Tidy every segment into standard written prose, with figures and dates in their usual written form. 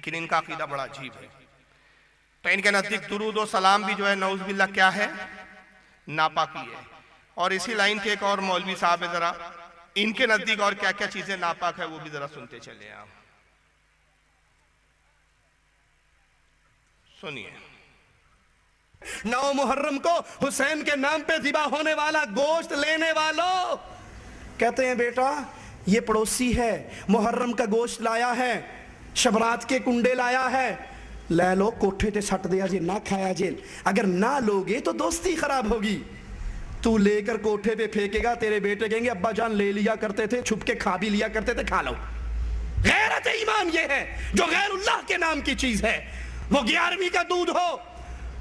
लेकिन इनका अकीदा बड़ा अजीब है। तो इनके नजदीक दुरूद और सलाम भी जो है नऊज़ बिल्लाह क्या है, नापाकी है। और इसी लाइन के एक और मौलवी साहब है, जरा इनके नजदीक और क्या क्या चीजें नापाक है वो भी जरा सुनते चले आप। सुनिए। 9 मुहर्रम को हुसैन के नाम पे ज़िबा होने वाला गोश्त लेने वालों, कहते हैं बेटा ये पड़ोसी है, मुहर्रम का गोश्त लाया है, शबरात के कुंडे लाया है, ले लो कोठे ते सट दिया जे, ना खाया जे। अगर ना लोगे तो दोस्ती खराब होगी। तू लेकर कोठे पे फेंकेगा, तेरे बेटे कहेंगे अब्बा जान ले लिया करते थे, छुप के खा भी लिया करते थे, खा लो। गैरत ईमान ये है जो गैरुल्लाह के नाम की चीज है। वो 11वीं का दूध हो,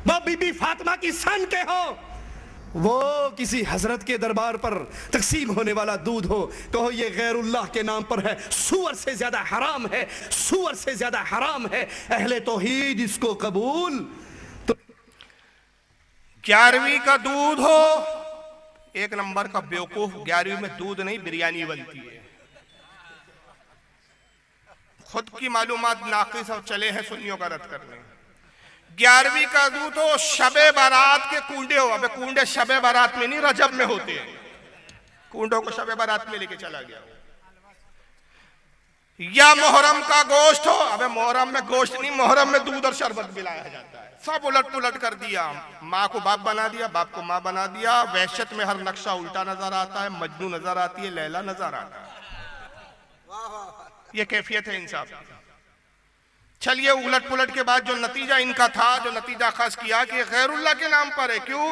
वो बीबी फातिमा की सन के हो, वो किसी हजरत के दरबार पर तकसीम होने वाला दूध हो, कहो ये गैरुल्लाह के नाम पर है, सूअर से ज्यादा हराम है, सूअर से ज्यादा हराम है। अहले तौहीद इसको कबूल। तो 11वीं का दूध हो, एक नंबर का बेवकूफ। 11वीं में दूध नहीं बिरयानी बनती है। खुद की मालूमात नाकिस और चले हैं सुन्नियों का रद्द करने। 11वीं का दूध हो, शबे बारात के कूंडे हो। अबे कूंडे शबे बारात में नहीं रजब में होते हैं। कूंडों को शबे बारात में लेके चला गया। या मुहर्रम का गोश्त हो। अबे मुहर्रम में गोश्त नहीं, मुहर्रम में दूध और शरबत पिलाया जाता है। सब उलट पुलट कर दिया। माँ को बाप बना दिया, बाप को माँ बना दिया। वहशत में हर नक्शा उल्टा नजर आता है, मजनू नजर आती है, लैला नजर आता है। ये कैफियत है इंसाफ। चलिए उलट पुलट के बाद जो नतीजा इनका था, जो नतीजा खास किया कि गैरुल्लाह के नाम पर है। क्यों?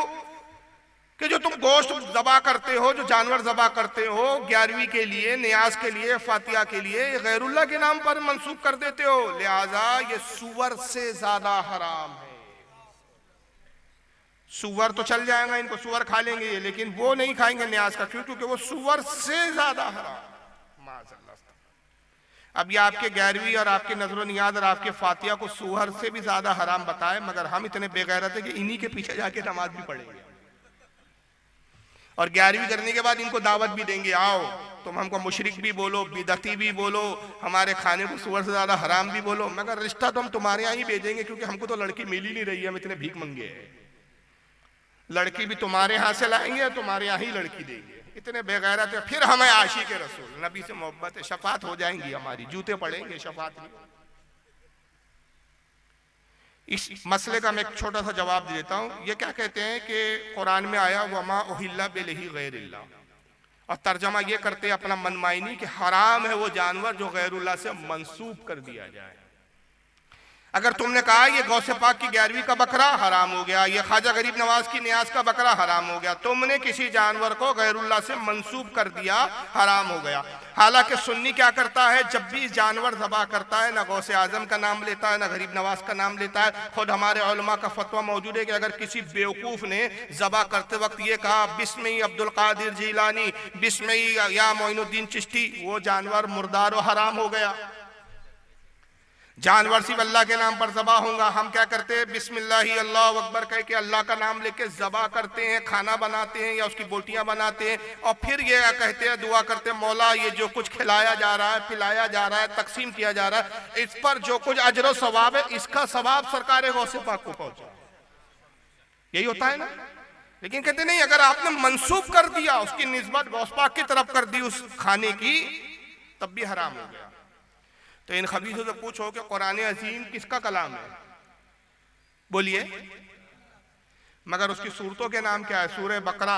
कि जो तुम गोश्त ज़बा करते हो, जो जानवर ज़बा करते हो 11वीं के लिए, नियाज के लिए, फातिहा के लिए, ये गैरुल्लाह के नाम पर मंसूब कर देते हो। लिहाजा ये सूअर से ज्यादा हराम है। सूअर तो चल जाएगा, इनको सूअर खा लेंगे ये, लेकिन वो नहीं खाएंगे नियाज का। क्यों? क्योंकि वो सूअर से ज्यादा हराम। अब ये आपके 11वीं और आपके नजर नियाज और आपके फातिहा को सूअर से भी ज्यादा हराम बताए, मगर हम इतने बेगैरत है कि इन्हीं के पीछे जाके नमाज भी पढ़ेंगे। और 11वीं करने के बाद इनको दावत भी देंगे, आओ तुम हमको मुशरिक भी बोलो, बिदअती भी बोलो, हमारे खाने को सूअर से ज्यादा हराम भी बोलो, मगर रिश्ता तो हम तुम्हारे यहाँ ही भेजेंगे, क्योंकि हमको तो लड़की मिल ही नहीं रही है, हम इतने भीख मंगे हैं। लड़की भी तुम्हारे यहाँ से लाएंगे, तुम्हारे यहाँ ही लड़की देंगे। इतने बेगैरत है। फिर हमें आशिक रसूल, नबी से मोहब्बत है, शफात हो जाएंगी हमारी, जूते पड़ेंगे, शफात नहीं। इस मसले का मैं एक छोटा सा जवाब दे देता हूँ। ये क्या कहते हैं कि कुरान में आया वमा उहिल्ला बिलही गैरिल्लाह, और तर्जमा ये करते हैं अपना मनमाइनी कि हराम है वो जानवर जो गैरुल्लाह से मंसूब कर दिया जाए। अगर तुमने कहा ये गौसे पाक की 11वीं का बकरा हराम हो गया, ये ख्वाजा गरीब नवाज की नियाज का बकरा हराम हो गया, तुमने किसी जानवर को गैरुल्लाह से मंसूब कर दिया, हराम हो गया। हालांकि सुन्नी क्या करता है, जब भी जानवर ज़बा करता है ना गौसे आजम का नाम लेता है ना गरीब नवाज का नाम लेता है। खुद हमारे उलमा का फतवा मौजूद है कि अगर किसी बेवकूफ़ ने ज़बा करते वक्त ये कहा बिस्मिल्लाह अब्दुल कादिर जीलानी, बिस्मिल्लाह या मोइनुद्दीन चिश्ती, वो जानवर मुर्दार और हराम हो गया। जानवर सिर्फ अल्लाह के नाम पर ज़बा होगा। हम क्या करते हैं, बिस्मिल्लाह अल्लाहु अकबर कह के अल्लाह का नाम लेके ज़बा करते हैं, खाना बनाते हैं या उसकी बोटियां बनाते हैं, और फिर ये कहते हैं, दुआ करते हैं, मौला ये जो कुछ खिलाया जा रहा है, पिलाया जा रहा है, तकसीम किया जा रहा है, इस पर जो कुछ अजर सवाब है, इसका सवाब सरकार गौसे पाक को पहुंचा। यही होता है ना। लेकिन कहते नहीं, अगर आपने मंसूब कर दिया, उसकी निस्बत गौस पाक की तरफ कर दी उस खाने की, तब भी हराम हो गया। तो इन खबीसों से पूछो कि कुरान अजीम किसका कलाम है, बोलिए। मगर उसकी सूरतों के नाम क्या है? सूरह बकरा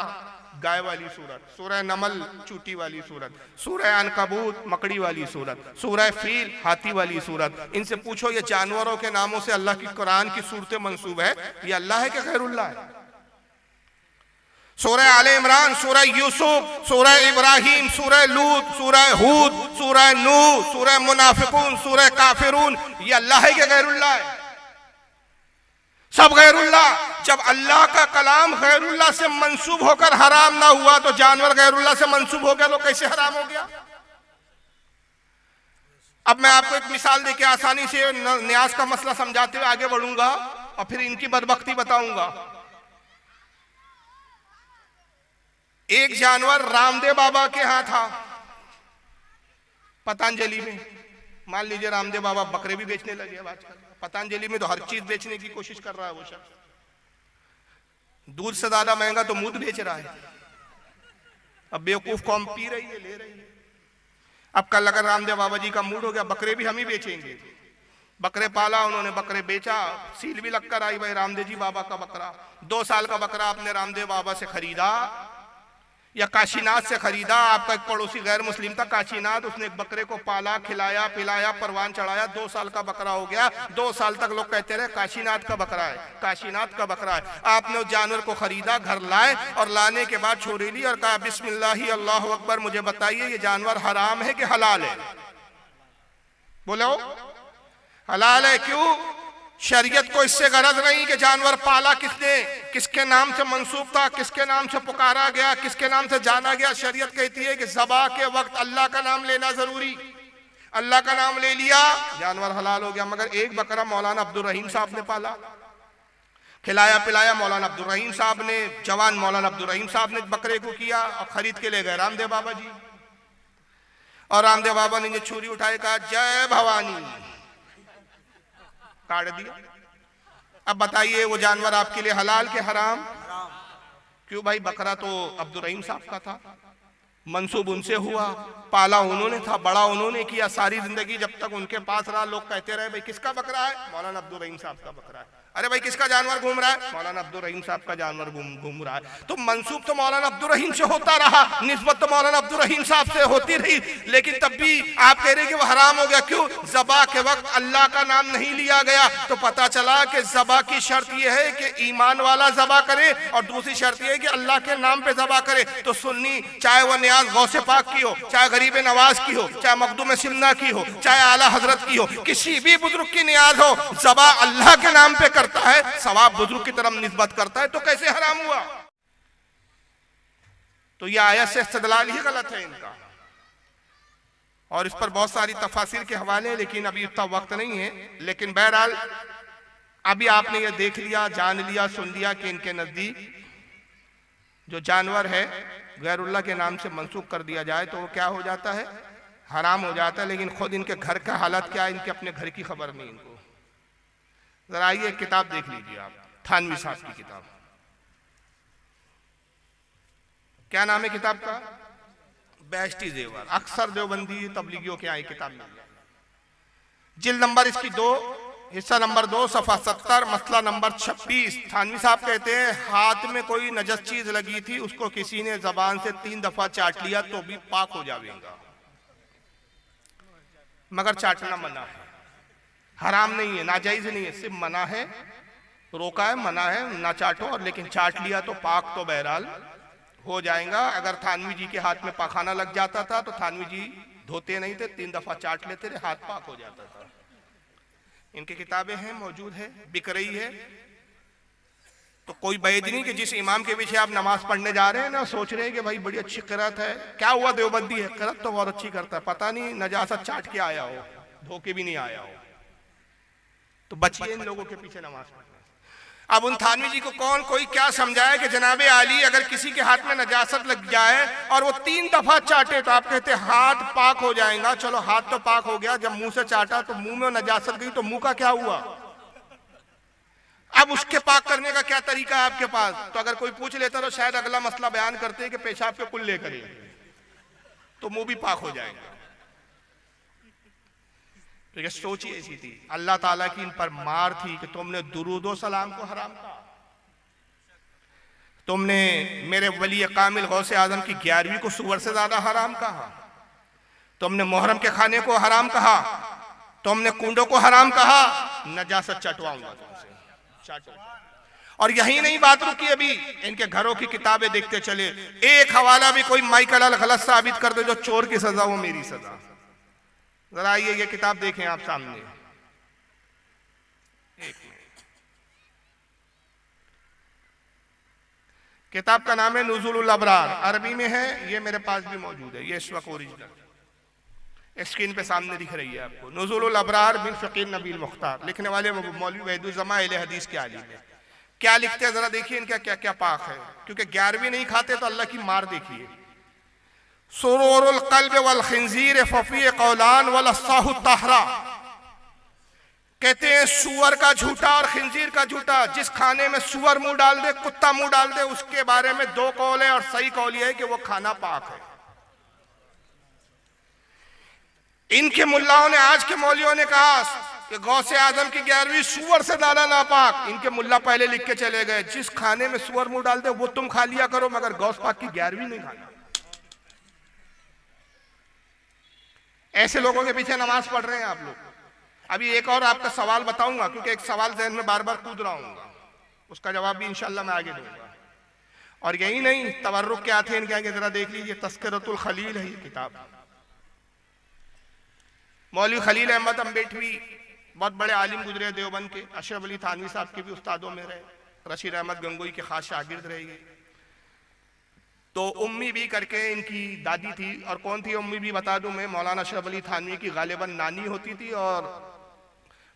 गाय वाली सूरत, सूरह नमल चूटी वाली सूरत, सूरह अनकबूत मकड़ी वाली सूरत, सूरह फील हाथी वाली सूरत। इनसे पूछो ये जानवरों के नामों से अल्लाह की कुरान की सूरतें मंसूब है, ये अल्लाह है कि गैरुल्लाह है? सूरह आले इमरान, सूरह यूसुफ, सूरह इब्राहिम, सूरह लूत, सूरह हूद, सूरह नूह, सूरह मुनाफिकून, सूरह काफिरून, ये अल्लाह है कि गैरुल्लाह है? सब गैरुल्लाह। जब अल्लाह का कलाम गैरुल्लाह से मंसूब होकर हराम ना हुआ, तो जानवर गैरुल्लाह से मंसूब हो गया तो कैसे हराम हो गया? अब मैं आपको एक मिसाल देके आसानी से न्यास का मसला समझाते हुए आगे बढ़ूंगा और फिर इनकी बदबख्ती बताऊंगा। एक जानवर रामदेव बाबा के यहां था, पतंजलि में, मान लीजिए रामदेव बाबा बकरे भी बेचने लगे अब आजकल, पतंजलि में तो हर चीज बेचने की कोशिश कर रहा है वो शख्स। दूध से ज्यादा महंगा तो मूत बेच रहा है। अब बेवकूफ कौम पी रही है, ले रही है। अब कल अगर रामदेव बाबा जी का मूड हो गया बकरे भी हम ही बेचेंगे, बकरे पाला उन्होंने, बकरे बेचा, सील भी लगकर आई भाई रामदेव जी बाबा का बकरा। 2 साल का बकरा आपने रामदेव बाबा से खरीदा या काशीनाथ से खरीदा। आपका एक पड़ोसी गैर मुस्लिम था काशीनाथ, उसने एक बकरे को पाला, खिलाया, पिलाया, परवान चढ़ाया, 2 साल का बकरा हो गया। 2 साल तक लोग कहते रहे काशीनाथ का बकरा है, काशीनाथ का बकरा है। आपने उस जानवर को खरीदा, घर लाए और लाने के बाद छोड़ी ली और कहा बिस्मिल्लाह अल्लाहु अकबर, मुझे बताइए ये जानवर हराम है कि हलाल है? बोलो हलाल है। क्यों? शरीयत को इससे गरज नहीं कि जानवर पाला किसने, किसके नाम से मंसूब था, किसके नाम से पुकारा गया, किसके नाम से जाना गया। शरीयत कहती है कि ज़बा के वक्त अल्लाह का नाम लेना जरूरी। अल्लाह का नाम ले लिया, जानवर हलाल हो गया। मगर एक बकरा मौलाना अब्दुल रहीम साहब ने पाला, खिलाया पिलाया मौलाना अब्दुल रहीम साहब ने, जवान मौलाना अब्दुल रहीम साहब ने बकरे को किया और खरीद के ले गए रामदेव बाबा जी। और रामदेव बाबा ने छुरी उठाए, कहा जय भवानी, काट दिया। अब बताइए वो जानवर आपके लिए हलाल के हराम? क्यों भाई? बकरा तो अब्दुल रहीम साहब का था, मंसूब उनसे हुआ, पाला उन्होंने था, बड़ा उन्होंने किया। सारी जिंदगी जब तक उनके पास रहा लोग कहते रहे भाई किसका बकरा है? मौलाना अब्दुल रहीम साहब का बकरा है। अरे भाई किसका जानवर घूम रहा है? मौलाना अब्दुल रहीम साहब का जानवर घूम रहा है। तो मंसूब तो मौलाना अब्दुल रहीम से होता रहा, निस्बत तो मौलाना अब्दुल रहीम साहब से होती रही, लेकिन तब भी आप कह रहे कि वो हराम हो गया। क्यों? ज़बा के वक्त अल्लाह का नाम नहीं लिया गया। तो पता चला कि ज़बा की शर्त यह है कि ईमान वाला ज़बा करे और दूसरी शर्त यह है कि अल्लाह के नाम पे ज़बा करे। तो सुन्नी चाहे वह नियाज गौसे पाक की हो, चाहे गरीब नवाज की हो, चाहे मखदूम सिमना की हो, चाहे आला हजरत की हो, किसी भी बुजुर्ग की नियाज हो, ज़बा अल्लाह के नाम पे करता है, सवाब बुजुर्ग की तरफ निस्बत करता है, तो कैसे हराम हुआ? तो यह आयत से इस्तेदलाल ही गलत है इनका। और इस पर बहुत सारी तफासिर के हवाले हैं, लेकिन अभी इतना वक्त नहीं है। लेकिन बहरहाल अभी आपने ये देख लिया, जान लिया, सुन लिया कि इनके नजदीक जो जानवर है गैरुल्लाह के नाम से मंसूब कर दिया जाए तो वो क्या हो जाता है? हराम हो जाता है। लेकिन खुद इनके घर का हालत क्या है, इनके अपने घर की खबर नहीं इनको। जरा आइए एक किताब देख लीजिए आप, थानवी साहब की किताब। क्या नाम है किताब का? बेहश्ती ज़ेवर। अक्सर देवबंदी तबलीगियों के यहाँ किताब मिल जाए। जिल्द नंबर इसकी 2, हिस्सा नंबर 2, सफ़ा 70, मसला नंबर 26। थानवी साहब कहते हैं हाथ में कोई नजस चीज लगी थी, उसको किसी ने जबान से 3 दफा चाट लिया तो भी पाक हो जाएगा, मगर चाटना मना है, हराम नहीं है, नाजायज नहीं है, सिर्फ मना है, रोका है, मना है, ना चाटो। और लेकिन चाट लिया तो पाक तो बहरहाल हो जाएगा। अगर थानवी जी के हाथ में पाखाना लग जाता था तो थानवी जी धोते नहीं थे, 3 दफा चाट लेते थे, हाथ पाक हो जाता था। इनकी किताबें हैं, मौजूद है, बिक रही है। तो कोई बैद नहीं कि जिस इमाम के पीछे आप नमाज पढ़ने जा रहे हैं ना सोच रहे हैं कि भाई बड़ी अच्छी किरात है, क्या हुआ देवबंदी है, किरात तो बहुत अच्छी करता है, पता नहीं नजासत चाट के आया हो, धोके भी नहीं आया हो। तो बचिए इन लोगों के पीछे नमाज पढ़ने। अब उन थानवी जी को कौन कोई क्या समझाए कि जनाबे आली अगर किसी के हाथ में नजासत लग जाए और वो 3 दफा चाटे तो आप कहते हाथ पाक हो जाएगा। चलो हाथ तो पाक हो गया, जब मुंह से चाटा तो मुंह में नजासत गई तो मुंह का क्या हुआ? अब उसके पाक करने का क्या तरीका है आपके पास? तो अगर कोई पूछ लेता तो शायद अगला मसला बयान करते हैं कि पेशाब के कुल्ले करें तो मुंह भी पाक हो जाएगा। तो ये सोच ही ऐसी थी, अल्लाह ताला की इन पर मार थी कि तुमने दुरूदो सलाम को हराम कहा, तुमने मेरे वली कामिल गौसे आजम की 11वीं को सुवर से ज्यादा हराम कहा, तुमने मुहर्रम के खाने को हराम कहा, तुमने कुंडों को हराम कहा, नजासत चटवाऊंगा तुमसे, चाटो। और यही नहीं बात रुकी, अभी इनके घरों की किताबें देखते चले। एक हवाला भी कोई माइकल गलत साबित कर दे जो चोर की सजा वो मेरी सजा। जरा आइए ये किताब देखें आप सामने, एक मिनट। किताब का नाम है नुज़ुलुल अबरार, अरबी में है, ये मेरे पास भी मौजूद है, ये इस वक्त ओरिजिनल स्क्रीन पे सामने दिख रही है आपको। नुज़ुलुल अबरार बिन फ़क़ीह नबील मुख्तार, लिखने वाले मौलवी वहीदुज़्ज़मा अहले हदीस के आलिम है। क्या लिखते हैं जरा देखिए इनका क्या क्या पाक है, क्योंकि 11वीं नहीं खाते तो अल्लाह की मार देखिए। सुरूरुल क़ल्ब वल खिंजीर फफ़ी क़ौलान वल अस्साहु तहरा। कहते हैं सुअर का झूठा और खिंजीर का झूठा। जिस खाने में सुअर मुंह डाल दे, कुत्ता मुंह डाल दे, उसके बारे में दो कौल है और सही कौल यह है कि वो खाना पाक है। इनके मुल्लाओं ने, आज के मौलियों ने कहा कि गौसे आजम की 11वीं सुअर से ज्यादा नापाक। इनके मुल्ला पहले लिख के चले गए, जिस खाने में सुअर मुंह डाल दे वो तुम खा लिया करो, मगर गौस पाक की 11वीं नहीं खाना। ऐसे लोगों के पीछे नमाज पढ़ रहे हैं आप लोग। अभी एक और आपका सवाल बताऊंगा, क्योंकि एक सवाल ज़हन में बार बार कूद रहा हूँ, उसका जवाब भी इंशाल्लाह मैं आगे दूंगा। और यही नहीं, तबर्रुक क्या थे इनके आगे जरा देख लीजिए। तस्किरतुल खलील है ये किताब। मौलवी खलील अहमद अम्बेठवी बहुत बड़े आलिम गुजरे देवबंद के। अशरफ अली थानवी साहब के भी उस्तादों में रहे। रशीद अहमद गंगोई के खास शागिर्द रहेगी। तो उम्मी भी करके इनकी दादी थी। और कौन थी उम्मी भी बता दूं मैं, मौलाना अशरफ अली थानवी की गालिबन नानी होती थी। और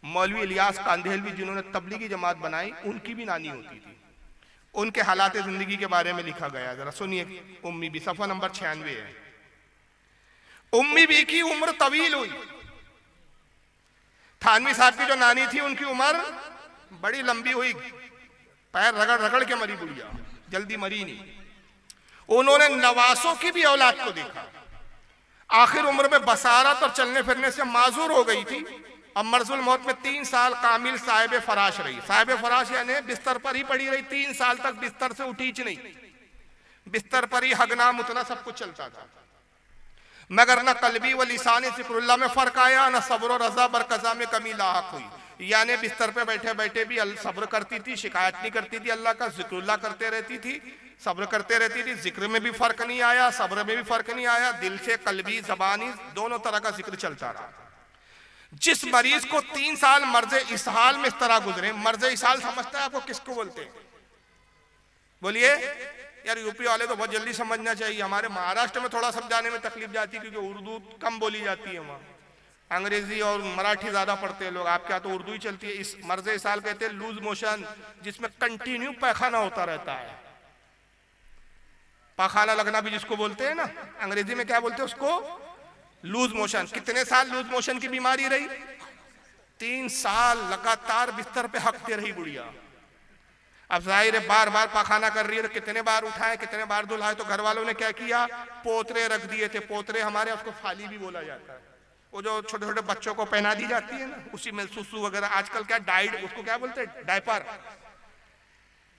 मौलवी इलियास कांदेहलवी जिन्होंने तबलीगी जमात बनाई, उनकी भी नानी होती थी। उनके हालात जिंदगी के बारे में लिखा गया, जरा सुनिए। उम्मी भी सफ़ा नंबर 96 है। उम्मी भी की उम्र तवील हुई। थानवी साहब की जो नानी थी उनकी उम्र बड़ी लंबी हुई। पैर रगड़ रगड़ के मरी बुढ़िया, जल्दी मरी नहीं। उन्होंने नवासों की भी औलाद को देखा। आखिर उम्र में बसारत और चलने फिरने से माजूर हो गई थी। अब मर्जुल मौत में 3 साल कामिल साहिब फराश रही। साहिब फराश यानी बिस्तर पर ही पड़ी रही। 3 साल तक बिस्तर से उठी नहीं। बिस्तर पर ही हगनाम उतना सब कुछ चलता था, मगर न कल्बी व लिसानी जिक्रुल्लाह में फर्क आया, न सब्र और रजा बरकजा में कमी लाहक हुई। यानी बिस्तर पे बैठे बैठे भी सब्र करती थी, शिकायत नहीं करती थी अल्लाह का, जिक्रुल्लाह करते रहती थी, सब्र करते रहती थी। जिक्र में भी फर्क नहीं आया, सब्र में भी फर्क नहीं आया। दिल से कल्बी जबानी दोनों तरह का जिक्र चलता रहा। जिस मरीज को 3 साल मर्ज इसहाल में इस तरह गुजरे। मर्ज इसहाल समझता है आपको किसको बोलते हैं? बोलिए यार, यूपी वाले तो बहुत जल्दी समझना चाहिए। हमारे महाराष्ट्र में थोड़ा समझाने में तकलीफ जाती है, क्योंकि उर्दू कम बोली जाती है वहाँ। अंग्रेजी और मराठी ज्यादा पढ़ते हैं लोग। आपके यहाँ तो उर्दू ही चलती है। इस मर्ज इसहाल कहते हैं लूज मोशन, जिसमें कंटिन्यू पैखाना होता रहता है। पाखाना लगना भी जिसको बोलते हैं ना, अंग्रेजी में क्या बोलते हैं उसको? Loose motion. कितने साल लूज मोशन की बीमारी रही? 3 साल लगातार बिस्तर पे हकते रही गुड़िया। अब जाहिर है बार बार पाखाना कर रही है, तो कितने बार उठाए, कितने बार धुलाए। तो घर वालों ने क्या किया? पोतरे रख दिए थे। पोतरे हमारे उसको फाली भी बोला जाता है। वो जो छोटे छोटे बच्चों को पहना दी जाती है ना, उसी में सुसु वगैरह। आजकल क्या डाइड, उसको क्या बोलते हैं? डायपर।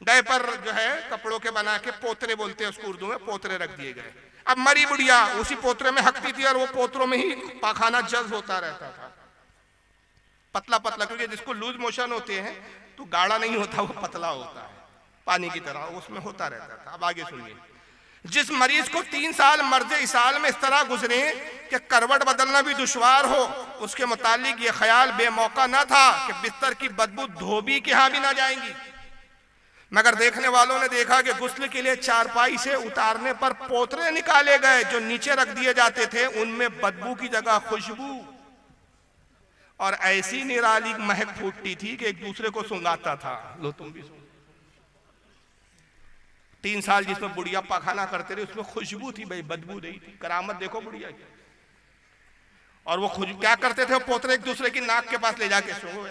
डायपर जो है कपड़ों के बना के पोतरे बोलते हैं उसको उर्दू में। पोतरे रख दिए गए। अब मरी बुढ़िया उसी पोतरे में हकती थी, और वो पोतरों में ही पाखाना जज्ब होता रहता था, पतला पतला। क्योंकि जिसको लूज मोशन होते हैं तो गाढ़ा नहीं होता, वो पतला होता है, पानी की तरह, उसमें होता रहता था। अब आगे सुनिए। जिस मरीज को 3 साल मर्ज इसाल में इस तरह गुजरे कि करवट बदलना भी दुश्वार हो, उसके मुतालिक ये ख्याल बेमौका न था कि बिस्तर की बदबू धोबी के यहाँ भी ना जाएंगी। मगर देखने वालों ने देखा कि गुस्ल के लिए चारपाई से उतारने पर पोतरे निकाले गए। जो नीचे रख दिए जाते थे उनमें बदबू की जगह खुशबू और ऐसी निराली महक फूटती थी कि एक दूसरे को सुंघाता था। लो तुम भी सुन। 3 साल जिसमें बुढ़िया पाखाना करते रहे, उसमें खुशबू थी भाई, बदबू नहीं थी। करामत देखो बुढ़िया की। और वो खुशबू क्या करते थे? पोतरे एक दूसरे की नाक के पास ले जाके सूंघो।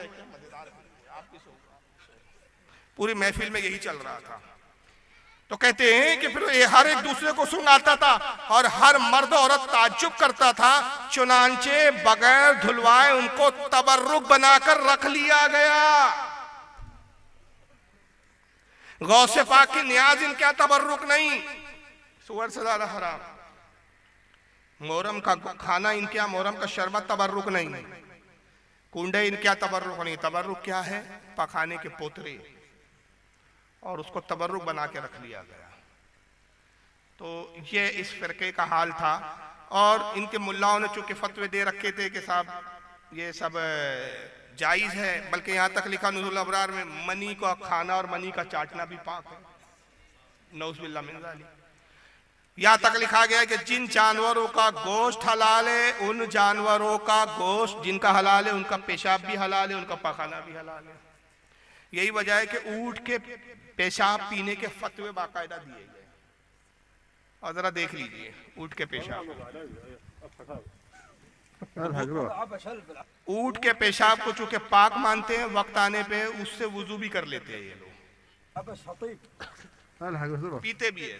पूरी महफिल में यही चल रहा था। तो कहते हैं कि फिर ये हर एक दूसरे को सुंघाता था और हर मर्द औरत ताज्जुब करता था। चुनांचे बगैर धुलवाए उनको तबर्रुक बनाकर रख लिया गया। गौसे पाक की नियाज इनका तबर्रुक नहीं, सुअर से ज्यादा हराम। मोहर्रम का खाना इनके यहाँ, मोहर्रम का शरबत तबर्रुक नहीं, कुंडे इनके यहाँ तबर्रुक नहीं। तबर्रुक क्या है? पखाने के पोतरे, और उसको तबर्रुक बना के रख लिया गया। तो ये इस फिरके का हाल था। और इनके मुल्लाओं ने चूंकि फतवे दे रखे थे कि साहब ये सब जायज़ है, बल्कि यहाँ तक लिखा नुज़ुल अबरार में मनी का खाना और मनी का चाटना भी पाक है, नऊज़ुबिल्लाह मिन ज़ालिक। यहाँ तक लिखा गया है कि जिन जानवरों का गोश्त हलाल है, उन जानवरों का गोश्त जिनका हलाल है, उनका पेशाब भी हलाल है, उनका पखाना भी हलाल है। यही वजह है कि ऊँट के पेशाब पीने के फतवे बाकायदा दिए गए। और जरा देख लीजिए ऊँट के पेशाब, ऊँट के पेशाब को चूंकि पाक मानते हैं, वक्त आने पे उससे वुजू भी कर लेते हैं ये लोग, पीते भी है।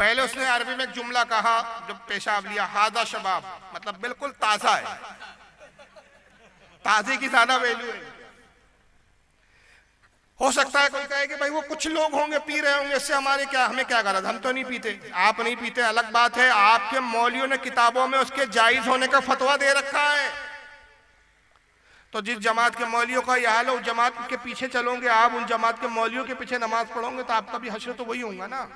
पहले उसने अरबी में एक जुमला कहा जब पेशाब लिया, हादा शबाब, मतलब बिल्कुल ताजा है, ताजे की ज्यादा वैल्यू है। हो सकता है कोई कहे कि भाई वो कुछ लोग होंगे पी रहे होंगे, इससे हमें क्या गरज, हम तो नहीं पीते। आप नहीं पीते अलग बात है, आपके मौलवियों ने किताबों में उसके जायज होने का फतवा दे रखा है। तो जिस जमात के मौलवियों का यह हाल है, उस जमात के पीछे चलोगे आप, उन जमात के मौलवियों के पीछे नमाज पढ़ोगे तो आपका भी हश्र तो वही होगा ना।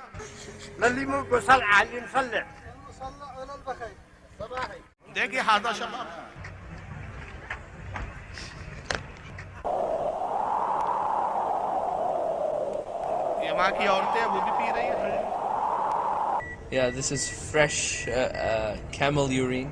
देखिए हादा शबाब, ये वहाँ की औरतें वो भी पी रही है। Yeah, this is fresh camel urine.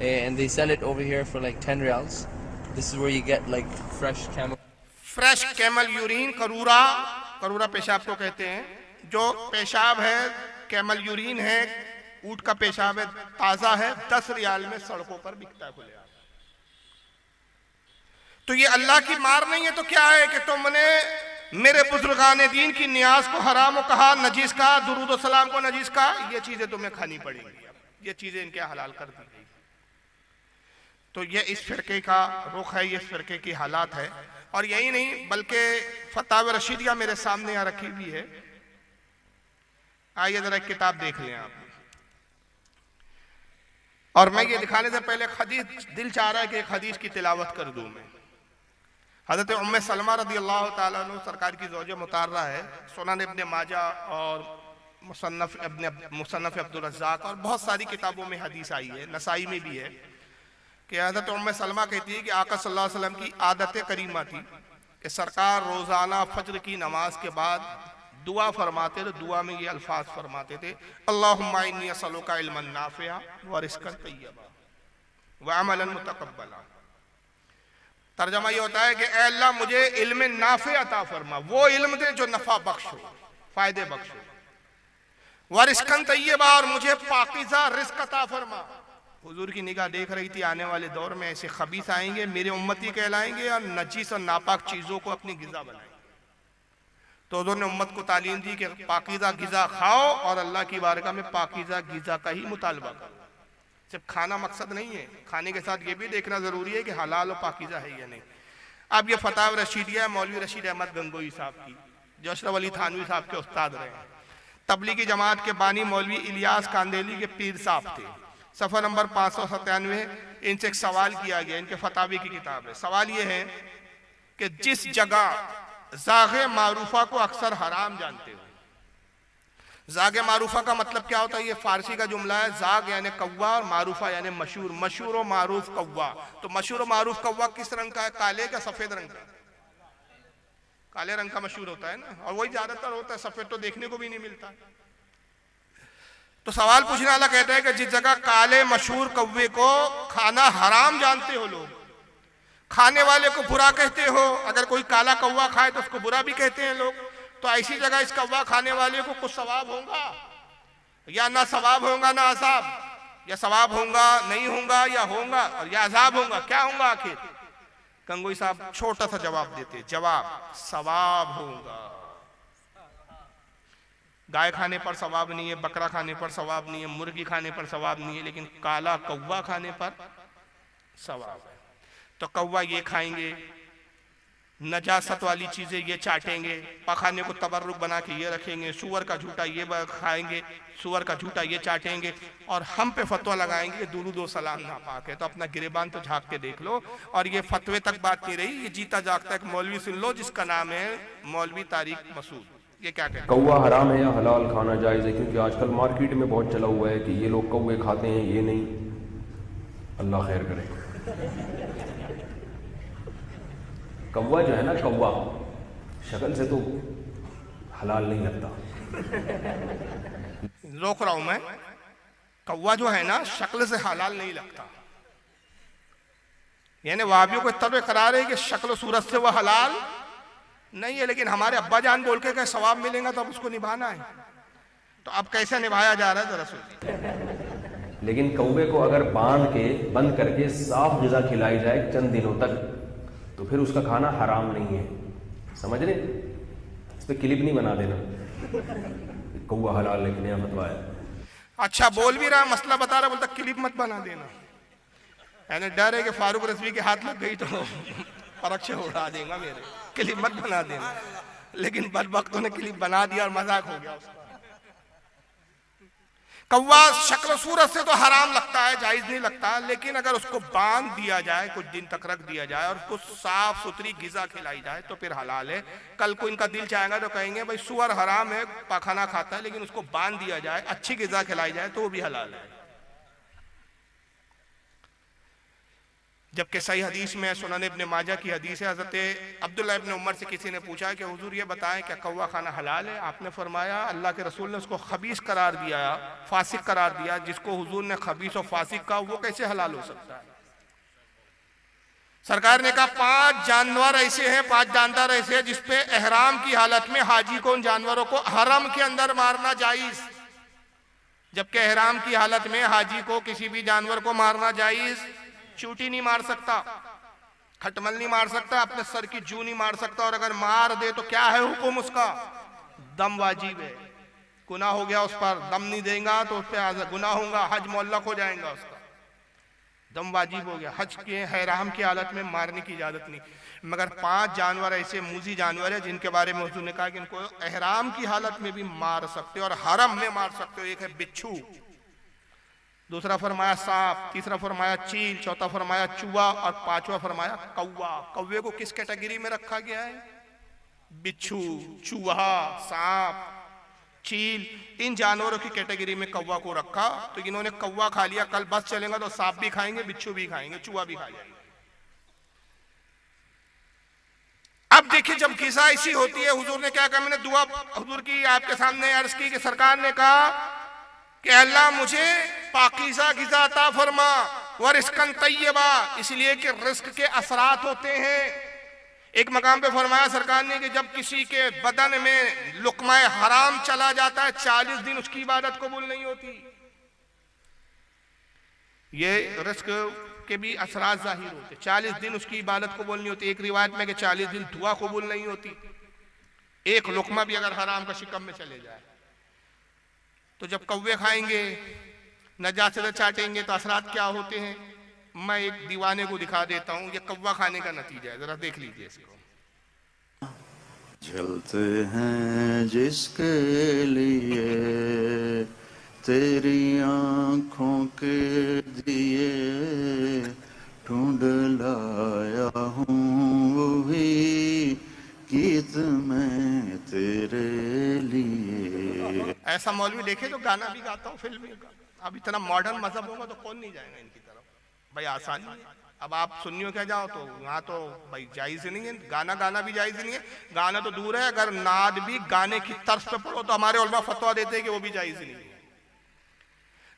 And they sell it over here for like 10 riyals. This is where you get like fresh camel. Fresh camel urine, करूरा पेशाब को कहते हैं। जो पेशाब है कैमल यूरिन है, ऊँट का पेशाब है, ताज़ा है, 10 रियाल में सड़कों पर बिकता है खुले। तो ये अल्लाह की मार नहीं है तो क्या है कि तुमने मेरे बुजुर्गान दीन की नियाज को हराम कहा, नजीस कहा, दुरूद सलाम को नजीस कहा, ये चीजें तुम्हें खानी पड़ेंगी। ये चीजें इनके हलाल कर दी गई। तो ये इस फिरके का रुख है, ये इस फिरके की हालात है। और यही नहीं बल्कि फतावा रशीदिया मेरे सामने यहाँ रखी हुई है, आइए जरा एक किताब देख लें आप। और मैं ये दिखाने से पहले हदीस, दिल चाह रहा है कि एक हदीस की तिलावत कर दूं मैं। हज़रत उम्मे सलमा रदी अल्लाह ताला अन्हा सरकार की ज़ौजा मुतार्रा है, सुनन इब्ने माजा और मुसन्नफ़ अब्दुल रज़्ज़ाक़ और बहुत सारी किताबों में हदीस आई है, नसाई में भी है कि हज़रत उम्मे सलमा कहती है कि आका सल्लल्लाहु अलैहि वसल्लम की आदत करीमा थी कि सरकार रोज़ाना फज्र की नमाज के बाद दुआ फरमाते थे। दुआ में ये अल्फाज फरमाते थे, अल्लाहुम्मा इन्नी असअलुका इल्मन नाफ़िअ व रिज़्क़न तय्यबा व अमलन मुतक़ब्बला। तर्जमा ये होता है कि ऐ अल्लाह मुझे इल्म नाफ़े अता फरमा, वो इल्म दे जो नफा बख्श हो, फायदे बख्श हो, व रिज़्क़न तय्यबा, और मुझे पाकीज़ा रिज़्क़ अता फरमा। हुजूर की निगाह देख रही थी आने वाले दौर में ऐसे खबीस आएंगे, मेरे उम्मती कहलाएंगे और नजीस और नापाक चीज़ों को अपनी गिज़ा बनाएंगे। तो उन्होंने उम्मत को तालीम दी कि पाकीज़ा गिज़ा खाओ और अल्लाह की बारगाह में पाकीज़ा गिज़ा का ही मुतालबा करो। सिर्फ खाना मकसद नहीं है, खाने के साथ ये भी देखना ज़रूरी है कि हलाल और पाकीज़ा है या नहीं। अब ये फतावा रशीदिया मौलवी रशीद अहमद गंगोई साहब की, जो अशरफ अली थानवी साहब के उस्ताद रहे हैं। तबलीगी जमात के बानी मौलवी इलियास कांदेली के पीर साहब थे। सफ़ा नंबर 597, इनसे एक सवाल किया गया, इनके फतावे की किताब है। सवाल ये है कि जिस जगह ज़ागे मारूफा को अक्सर हराम जानते हो, ज़ागे मारूफा का मतलब क्या होता है? ये फारसी का जुमला है, ज़ाग यानी कौवा और मारूफा यानी मशहूर, मशहूर और मारूफ कौवा। तो मशहूर और मारूफ कौवा किस रंग का है? काले का सफेद रंग का? काले रंग का मशहूर होता है ना, और वही ज्यादातर होता है, सफेद तो देखने को भी नहीं मिलता। तो सवाल पूछने वाला कहता है कि जिस जगह काले मशहूर कौवे को खाना हराम जानते हो लोग, खाने वाले को बुरा कहते हो, अगर कोई काला कौवा खाए तो उसको बुरा भी कहते हैं लोग, तो ऐसी जगह इस कौवा खाने वाले को कुछ सवाब होगा या ना सवाब होगा ना अजाब, या सवाब होगा नहीं होगा या होगा और या अजाब होगा, क्या होगा आखिर? गंगोई साहब छोटा सा जवाब देते, जवाब सवाब होगा। गाय खाने पर सवाब नहीं है, बकरा खाने पर सवाब नहीं है, मुर्गी खाने पर सवाब नहीं है, लेकिन काला कौवा खाने पर सवाब है। तो कौवा ये खाएंगे, नजासत वाली चीजें ये चाटेंगे, पखाने को तबर्रुक बना के ये रखेंगे, सुअर का झूठा ये खाएंगे, सुअर का झूठा ये चाटेंगे, और हम पे फतवा लगाएंगे कि दुरूद व सलाम नापाक है। तो अपना गिरेबान तो झांक के देख लो। और ये फतवे तक बात नहीं रही, ये जीता जागता एक मौलवी सुन लो जिसका नाम है मौलवी तारिक मसूद। ये क्या कहते हैं? कौवा हराम है या हलाल खाना जायज़ है? क्योंकि आजकल मार्केट में बहुत चला हुआ है कि ये लोग कौवे खाते हैं, ये नहीं। अल्लाह खैर करे। कौवा जो है ना, कौवा शक्ल से तो हलाल नहीं लगता। रोक रहा हूं मैं, कौवा जो है ना शक्ल से हलाल नहीं लगता। यानी वहाबियों को इतना करार है कि शक्ल सूरत से वह हलाल नहीं है, लेकिन हमारे अब्बा जान बोल के सवाब मिलेगा तो अब उसको निभाना है। तो अब कैसे निभाया जा रहा है जरा सोचिए। लेकिन कौवे को अगर बंद करके साफ ग़िज़ा खिलाई जाए चंद दिनों तक, तो फिर उसका खाना हराम नहीं है। समझ रहे? इस पे क्लिप नहीं बना देना कौवा हलाल लेकिन यह फतवा है। अच्छा बोल भी रहा, मसला बता रहा, बोलता क्लिप मत बना देना। यानी डर है कि फारूक रज़वी के हाथ लग गई तो फर्क से उड़ा देगा मेरे, क्लिप मत बना देना। लेकिन बदबख्तों ने क्लिप बना दिया और मजाक हो गया उसका। कौवा शक्ल सूरत से तो हराम लगता है, जायज नहीं लगता, लेकिन अगर उसको बांध दिया जाए, कुछ दिन तक रख दिया जाए और कुछ साफ सुथरी ग़िज़ा खिलाई जाए तो फिर हलाल है। कल को इनका दिल चाहेगा तो कहेंगे भाई सुअर हराम है, पाखाना खाता है, लेकिन उसको बांध दिया जाए, अच्छी ग़िज़ा खिलाई जाए तो वो भी हलाल है। जबकि सही हदीस में सुनन इब्न माजा की हदीस है, हज़रत अब्दुल्लाह इब्न उमर से किसी ने पूछा कि हुजूर ये बताएं क्या कौवा खाना हलाल है? आपने फरमाया अल्लाह के रसूल ने उसको खबीस करार दिया, फासिक करार दिया। जिसको हुजूर ने खबीस और फासिक कहा वो कैसे हलाल हो सकता है? सरकार ने कहा 5 जानवर ऐसे हैं, 5 जानदार ऐसे हैं जिसपे एहराम की हालत में हाजी को उन जानवरों को हरम के अंदर मारना जायज, जबकि एहराम की हालत में हाजी को किसी भी जानवर को मारना जायज। चूटी नहीं मार सकता, खटमल नहीं मार सकता, अपने सर की जू नहीं मार सकता, और अगर मार दे तो क्या है हुक्म उसका? दम वाजिब है। गुनाह हो गया उस पर, दम नहीं देगा तो उस पर गुनाह होगा, हज मुअल्लक हो जाएगा उसका, दम वाजिब हो गया। हज के एहराम की हालत में मारने की इजाजत नहीं। मगर 5 जानवर ऐसे मूजी जानवर है जिनके बारे में हुजूर ने कहा कि इनको एहराम की हालत में भी मार सकते हो और हरम में मार सकते हो। एक है बिच्छू, दूसरा फरमाया सांप, तीसरा फरमाया चील, चौथा फरमाया चूहा और 5वां फरमाया कौवा। कौवे को किस कैटेगरी में रखा गया है? बिच्छू, चूहा, सांप, चील, इन जानवरों की कैटेगरी में कौवा को रखा। तो इन्होंने कौवा खा लिया, कल बस चलेगा तो सांप भी खाएंगे, बिच्छू भी खाएंगे, चूहा भी खा जाएंगे। अब देखिए जब ग़िज़ा ऐसी होती है, हुजूर ने क्या कहा? मैंने दुआ हुजूर की आपके सामने अर्ज की कि सरकार ने कहा कि अल्लाह मुझे पाकीज़ा ग़िज़ा अता फरमा व रिज़्क़न तय्यबा, इसलिए कि रिज़्क़ के असरात होते हैं। एक मकाम पे फरमाया सरकार ने कि जब किसी के बदन में लुक़मा हराम चला जाता है 40 दिन उसकी इबादत कबूल नहीं होती। ये रिज़्क़ के भी असरात ज़ाहिर होते, 40 दिन उसकी इबादत कबूल नहीं होती। एक रिवायत में कि 40 दिन दुआ कबूल नहीं होती, एक लुक़मा भी अगर हराम का शिकम में चले जाए। तो जब कौवे खाएंगे, नजासत चाटेंगे तो असरात क्या होते हैं? मैं एक दीवाने को दिखा देता हूँ, ये कौवा खाने का नतीजा है, जरा देख लीजिए इसको। जलते हैं जिसके लिए तेरी आँखों के दिए, ढूंढ लाया हूँ वही गीत मैं तेरे लिए। ऐसा मौलवी देखे तो गाना भी गाता हूँ फिल्मी का। अब इतना मॉडर्न मजहब होगा तो कौन नहीं जाएगा इनकी तरफ? भाई आसानी है। अब आप सुन्नियों क्या जाओ तो यहाँ तो भाई जायज नहीं है, गाना भी जायज नहीं है। गाना तो दूर है, अगर नाद भी गाने की तर्ज पे पढ़ो तो हमारे उलमा फतवा देते हैं कि वो भी जायज नहीं है।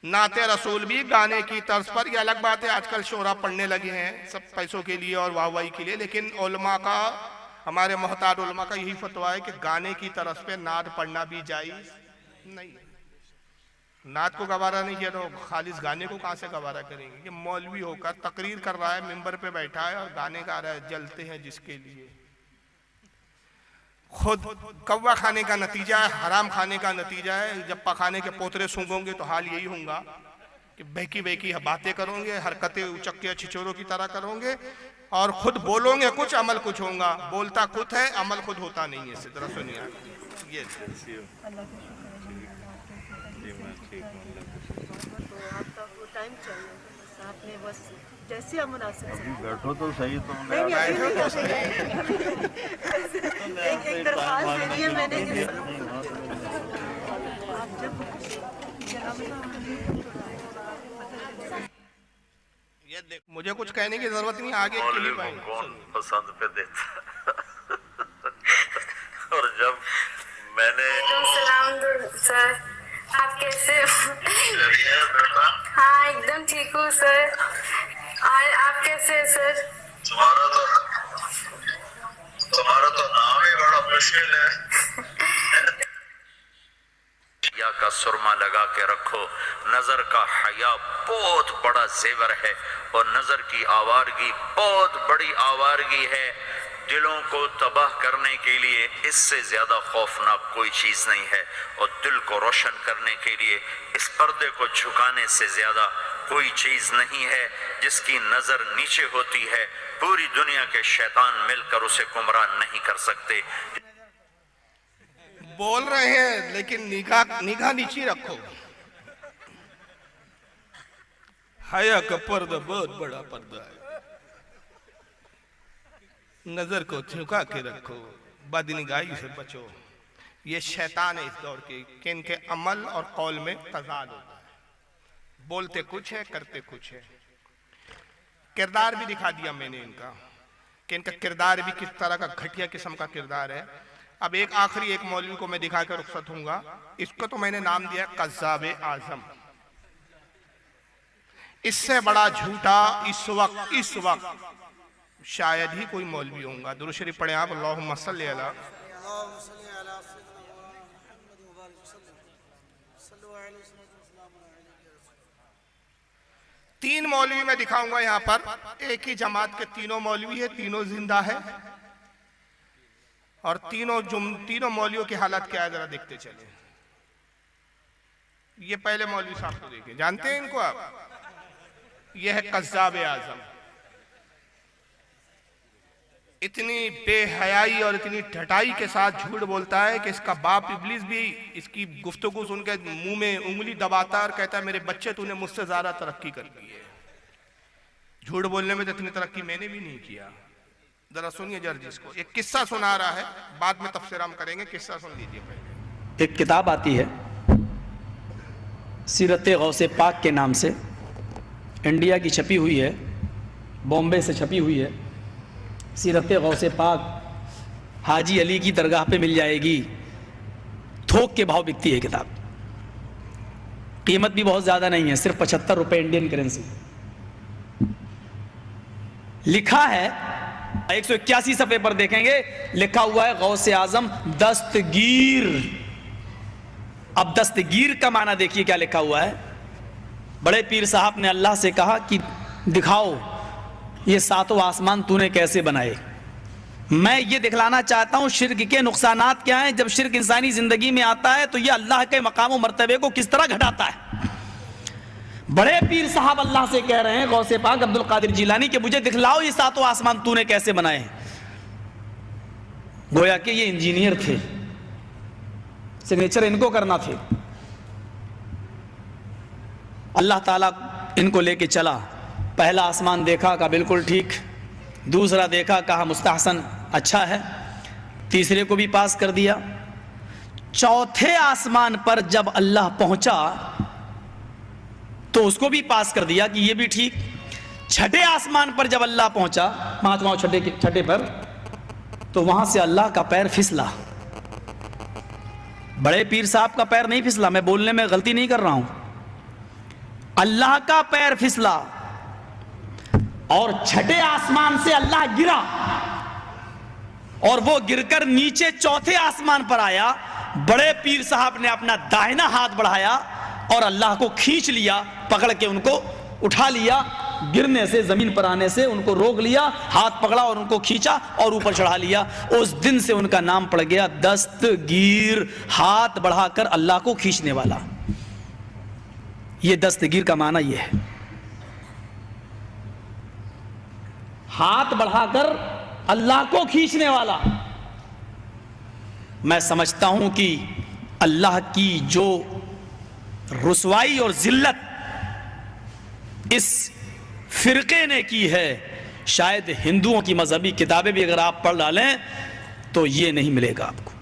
नाते रसूल भी गाने की तर्ज पर, ये अलग बात है आजकल शोरा पढ़ने लगे हैं सब पैसों के लिए और वाहवाही के लिए, लेकिन उलमा का, हमारे मोहताज उलमा का यही फतवा है कि गाने की तर्ज पे नाद पढ़ना भी जायज नहीं। नात को गवारा नहीं किया तो खालिस गाने को कहां से गवारा करेंगे? कि मौलवी होकर तकरीर कर रहा है, मिंबर पे बैठा है और गाने गा रहा है, जलते हैं जिसके लिए। खुद कौवा खाने का नतीजा है, हराम खाने का नतीजा है। जब पखाने के पोतरे सूंघोगे तो हाल यही होगा कि बहकी बहकी बातें करोगे, हरकतें उचक्के छिचोरों की तरह करोगे और खुद बोलोगे कुछ, अमल कुछ होगा। बोलता खुद है, अमल खुद होता नहीं है। जरा सुनिए ये। आपका वो टाइम चाहिए, बस आपने बस जैसे हम मुनासिब बैठो तो सही तुम। एक दरख्वास्त दे दी है मैंने कि आप जब ये देख, मुझे कुछ कहने की जरूरत नहीं, आगे क्लिप आएगी। कौन पसंद पे देता और जब मैंने सलाम सर, आप कैसे हो? हाँ एकदम ठीक हूँ सर। और आप कैसे हैं सर? तुम्हारा तो नाम ही बड़ा मुश्किल है। हया का सुरमा लगा के रखो। नजर का हया बहुत बड़ा जेवर है और नजर की आवारगी बहुत बड़ी आवारगी है। दिलों को तबाह करने के लिए इससे ज्यादा खौफनाक कोई चीज नहीं है और दिल को रोशन करने के लिए इस पर्दे को झुकाने से ज्यादा कोई चीज नहीं है। जिसकी नजर नीचे होती है, पूरी दुनिया के शैतान मिलकर उसे गुमराह नहीं कर सकते। बोल रहे हैं लेकिन निगाह नीचे रखो। हया का पर्दा बहुत बड़ा पर्दा है, नजर को झुका के रखो, बदनिगाही से बचो। ये शैतान है इस दौर के, कि इनके अमल और कौल में तजाद होता है। बोलते कुछ है, करते कुछ है। किरदार भी दिखा दिया मैंने इनका, कि इनका किरदार भी किस तरह का घटिया किस्म का किरदार है। अब एक आखिरी एक मौलवी को मैं दिखा कर रुखसत हूंगा। इसको तो मैंने नाम दिया कज़्ज़ाब आज़म। इससे बड़ा झूठा इस वक्त शायद ही कोई मौलवी होगा। दुरूद शरीफ पढ़े आप, अल्लाहुम्मा सल्ली अला। तीन मौलवी मैं दिखाऊंगा यहाँ पर। एक ही जमात के तीनों मौलवी है, तीनों जिंदा है। और तीनों मौलवियों की हालत क्या है जरा देखते चले। ये पहले मौलवी साहब को देखिए, जानते हैं इनको आप? ये है कज़्ज़ाब आज़म। इतनी बेहयाई और इतनी ढटाई के साथ झूठ बोलता है कि इसका बाप इब्लीस भी इसकी गुफ्तगू सुन के मुंह में उंगली दबाता है और कहता है मेरे बच्चे तूने मुझसे ज्यादा तरक्की कर ली है। झूठ बोलने में तो इतनी तरक्की मैंने भी नहीं किया। जरा सुनिए जर्जिस को, एक किस्सा सुना रहा है, बाद में तफसीर हम करेंगे। किस्सा सुन लीजिए पहले। एक किताब आती है सीरत गौसे पाक के नाम से, इंडिया की छपी हुई है, बॉम्बे से छपी हुई है। सीरत गौसे पाक हाजी अली की दरगाह पे मिल जाएगी। थोक के भाव बिकती है किताब, कीमत भी बहुत ज़्यादा नहीं है, सिर्फ 75 रुपये इंडियन करेंसी। लिखा है 181 सफ़े पर देखेंगे, लिखा हुआ है गौसे आजम दस्तगीर। अब दस्तगीर का माना देखिए क्या लिखा हुआ है। बड़े पीर साहब ने अल्लाह से कहा कि दिखाओ ये सातों आसमान तूने कैसे बनाए। मैं ये दिखलाना चाहता हूँ शिर्क के नुकसानात क्या हैं। जब शिर्क इंसानी जिंदगी में आता है तो ये अल्लाह के मकाम और मर्तबे को किस तरह घटाता है। बड़े पीर साहब अल्लाह से कह रहे हैं, गौसे पाक अब्दुल कादिर जिलानी, के मुझे दिखलाओ ये सातों आसमान तूने कैसे बनाए। गोया कि ये इंजीनियर थे, सिग्नेचर इनको करना थे। अल्लाह ताला इनको लेके चला। पहला आसमान देखा, कहा बिल्कुल ठीक। दूसरा देखा, कहा मुस्तहसन, अच्छा है। तीसरे को भी पास कर दिया। चौथे आसमान पर जब अल्लाह पहुंचा तो उसको भी पास कर दिया कि ये भी ठीक। छठे आसमान पर जब अल्लाह पहुंचा, पांचवां छठे पर, तो वहां से अल्लाह का पैर फिसला। बड़े पीर साहब का पैर नहीं फिसला, मैं बोलने में गलती नहीं कर रहा हूं। अल्लाह का पैर फिसला और छठे आसमान से अल्लाह गिरा और वो गिरकर नीचे चौथे आसमान पर आया। बड़े पीर साहब ने अपना दाहिना हाथ बढ़ाया और अल्लाह को खींच लिया, पकड़ के उनको उठा लिया। गिरने से, जमीन पर आने से उनको रोक लिया, हाथ पकड़ा और उनको खींचा और ऊपर चढ़ा लिया। उस दिन से उनका नाम पड़ गया दस्तगीर, हाथ बढ़ाकर अल्लाह को खींचने वाला। ये दस्तगीर का माना ये है। हाथ बढ़ाकर अल्लाह को खींचने वाला। मैं समझता हूं कि अल्लाह की जो रुसवाई और जिल्लत इस फिरके ने की है, शायद हिंदुओं की मजहबी किताबें भी अगर आप पढ़ डालें तो ये नहीं मिलेगा आपको।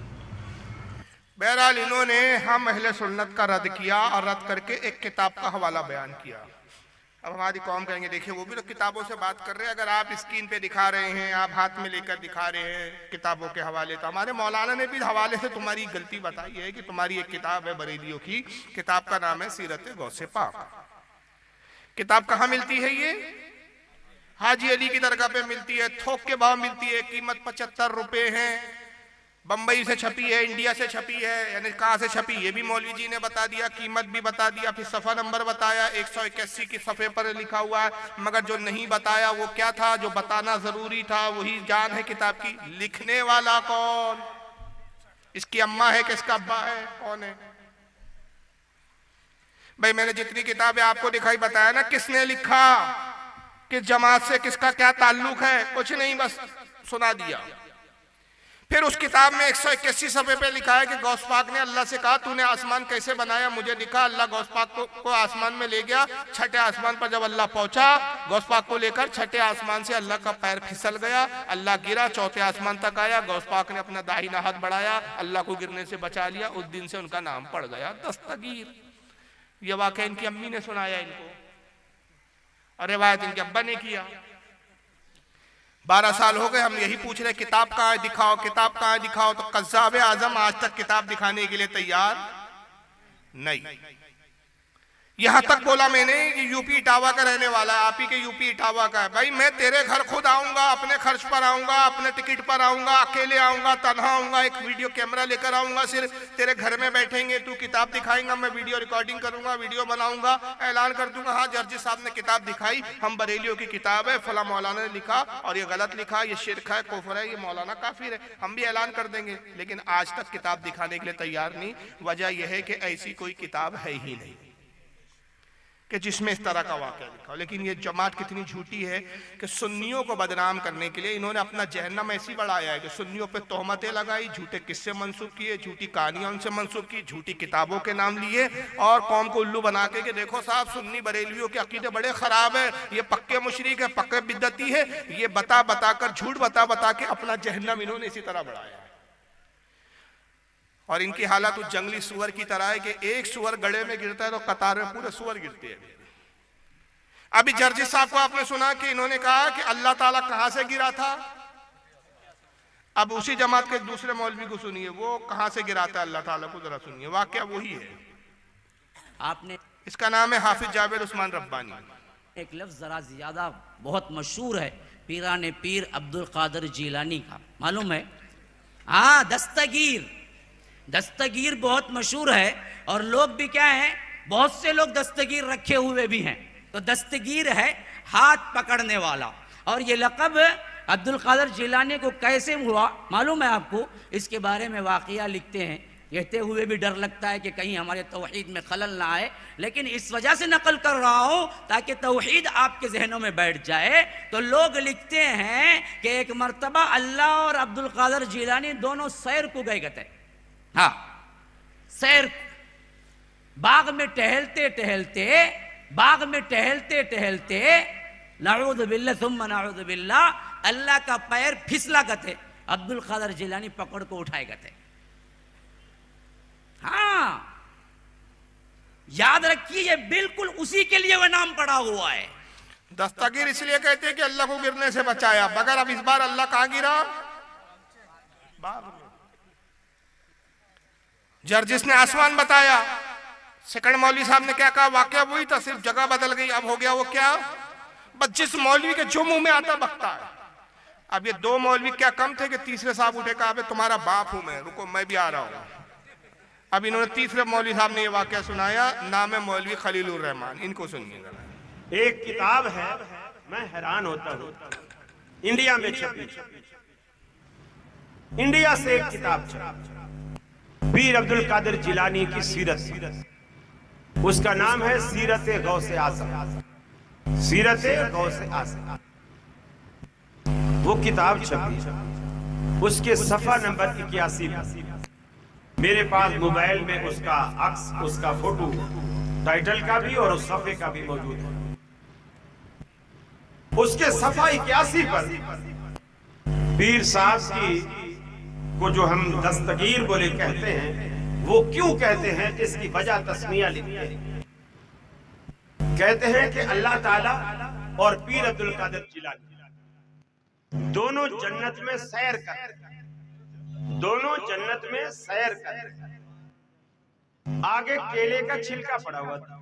बहरहाल इन्होंने हम अहले सुन्नत का रद्द किया और रद्द करके एक किताब का हवाला बयान किया। अब हमारी कौम कहेंगे देखिए वो भी तो किताबों से बात कर रहे हैं, अगर आप स्क्रीन पे दिखा रहे हैं, आप हाथ में लेकर दिखा रहे हैं किताबों के हवाले, तो हमारे मौलाना ने भी हवाले से तुम्हारी गलती बताई है कि तुम्हारी एक किताब है बरेलियों की, किताब का नाम है सीरत गौसे पाक। किताब कहाँ मिलती है? ये हाजी अली की दरगाह पे मिलती है, थोक के भाव मिलती है, कीमत 75 रुपए है। बंबई से छपी है, इंडिया से छपी है, यानी कहाँ से छपी ये भी मौलवी जी ने बता दिया, कीमत भी बता दिया, फिर सफ़ा नंबर बताया, 181 की सफ़े पर लिखा हुआ है। मगर जो नहीं बताया वो क्या था, जो बताना जरूरी था, वही जान है किताब की। लिखने वाला कौन? इसकी अम्मा है कि इसका अब्बा है? कौन है भाई? मैंने जितनी किताबें आपको दिखाई बताया ना, किसने लिखा, किस जमात से, किसका क्या ताल्लुक है, कुछ नहीं, बस सुना दिया। फिर उस किताब में 181 सफ़े पे लिखा है कि गौस पाक ने अल्लाह से कहा तूने आसमान कैसे बनाया मुझे दिखा। अल्लाह गौस पाक को आसमान में ले गया। छठे आसमान पर जब अल्लाह पहुंचा, गौस पाक को लेकर छठे आसमान से अल्लाह का पैर फिसल गया, अल्लाह गिरा, चौथे आसमान तक आया, गौस पाक ने अपना दाहिना हाथ बढ़ाया, अल्लाह को गिरने से बचा लिया। उस दिन से उनका नाम पड़ गया दस्तगीर। यह वाकया इनकी अम्मी ने सुनाया इनको, और रिवायत इनके अब्बा ने किया। 12 साल हो गए हम यही पूछ रहे किताब कहाँ है, दिखाओ, किताब कहाँ है, दिखाओ। तो कज़्ज़ाब आज़म आज तक किताब दिखाने के लिए तैयार नहीं। यहां तक बोला मैंने कि यूपी इटावा का रहने वाला है, आप ही के यूपी इटावा का है। भाई मैं तेरे घर खुद आऊंगा, अपने खर्च पर आऊंगा, अपने टिकट पर आऊंगा, अकेले आऊंगा, तन्हा आऊंगा, एक वीडियो कैमरा लेकर आऊंगा, सिर्फ तेरे घर में बैठेंगे, तू किताब दिखाएंगा, मैं वीडियो रिकॉर्डिंग करूंगा, वीडियो बनाऊंगा, ऐलान कर दूंगा हाँ जर्जी साहब ने किताब दिखाई, हम बरेलियों की किताब है, फला मौलाना ने लिखा और ये गलत लिखा, ये शिरक है, कुफ्र है, ये मौलाना काफिर है, हम भी ऐलान कर देंगे। लेकिन आज तक किताब दिखाने के लिए तैयार नहीं। वजह यह है कि ऐसी कोई किताब है ही नहीं कि जिसमें इस तरह का वाक़या लिखा हो। लेकिन ये जमात कितनी झूठी है कि सुन्नियों को बदनाम करने के लिए इन्होंने अपना जहन्नम ऐसी बढ़ाया है कि सुन्नियों पे तोहमतें लगाई, झूठे किस्से मंसूब किए, झूठी कहानियां उनसे मंसूब की, झूठी किताबों के नाम लिए और कौम को उल्लू बना के कि देखो साहब सुन्नी बरेलियों के अकीदे बड़े खराब है, ये पक्के मुशरिक है, पक्के बिद्दती है। ये बता बता कर, झूठ बता बता के अपना जहन्नम इन्होंने इसी तरह बढ़ाया। और इनकी हालत उस जंगली सुअर की तरह है कि एक सुअर गड़े में गिरता है तो कतार में पूरे सुअर गिरते हैं। अभी जर्जी साहब को आपने सुना कि इन्होंने कहा कि अल्लाह ताला कहां से गिरा था। अब उसी जमात के दूसरे मौलवी को सुनिए, वो कहां से गिरा था अल्लाह ताला को, जरा सुनिए, वाकया वही है। आपने इसका नाम है हाफिज जावेद उस्मान रब्बानी। एक लफ्ज जरा ज्यादा बहुत मशहूर है, पीराने पीर अब्दुल कादिर जिलानी का, मालूम है? हाँ, दस्तगीर। दस्तगीर बहुत मशहूर है और लोग भी क्या है, बहुत से लोग दस्तगीर रखे हुए भी हैं। तो दस्तगीर है हाथ पकड़ने वाला। और ये लक़ब अब्दुल कादिर जिलानी को कैसे हुआ मालूम है आपको? इसके बारे में वाक़या लिखते हैं, कहते हुए भी डर लगता है कि कहीं हमारे तौहीद में खलल ना आए, लेकिन इस वजह से नकल कर रहा हूँ ताकि तौहीद आपके जहनों में बैठ जाए। तो लोग लिखते हैं कि एक मरतबा अल्लाह और अब्दुल कादिर जिलानी दोनों सैर को गए थे। हाँ, सैर, बाग में टहलते टहलते, बाग में टहलते टहलते, नऊज़ु बिल्लाह सुम्मा नऊज़ु बिल्लाह, अल्लाह का पैर फिसला गए, अब्दुल कादिर जिलानी पकड़ को उठाए गए। हाँ, याद रखिए, ये बिल्कुल उसी के लिए वह नाम पड़ा हुआ है। दस्तगीर इसलिए कहते हैं कि अल्लाह को गिरने से बचाया, मगर अब इस बार अल्लाह कहां गिरा? बाग में। जर्जिस ने आसमान बताया, सेकंड मौलवी साहब ने क्या कहा? वाकया वही था, सिर्फ जगह बदल गई। अब हो गया वो क्या? बस जिस मौलवी के जो मुंह में आता बकता है। अब ये दो मौलवी क्या कम थे कि तीसरे साहब उठे, कहा तुम्हारा बाप हूं मैं, रुको मैं भी आ रहा हूं। अब इन्होंने तीसरे मौलवी साहब ने ये वाकया सुनाया, नाम है मौलवी खलीलुर रहमान, इनको सुनिएगा। एक किताब है, मैं हैरान होता हूं, इंडिया में छपी, इंडिया से एक किताब छपी, पीर अब्दुल कादिर जिलानी की सीरत, उसका नाम है सीरत गौसे आज़म, सीरत गौसे आज़म। वो किताब छपी, उसके सफा नंबर 81 मेरे पास मोबाइल में उसका अक्स, उसका फोटो, टाइटल का भी और उस सफे का भी मौजूद है। उसके सफा 81 पर पीर साहब की को जो हम दस्तगीर बोले कहते हैं, वो क्यों कहते हैं इसकी वजह तस्मिया लिखते हैं। कहते हैं कि अल्लाह ताला और पीर अब्दुल कादिर जिलानी दोनों जन्नत में सैर करते हैं, दोनों जन्नत में सैर करते हैं। आगे केले का छिलका पड़ा हुआ था,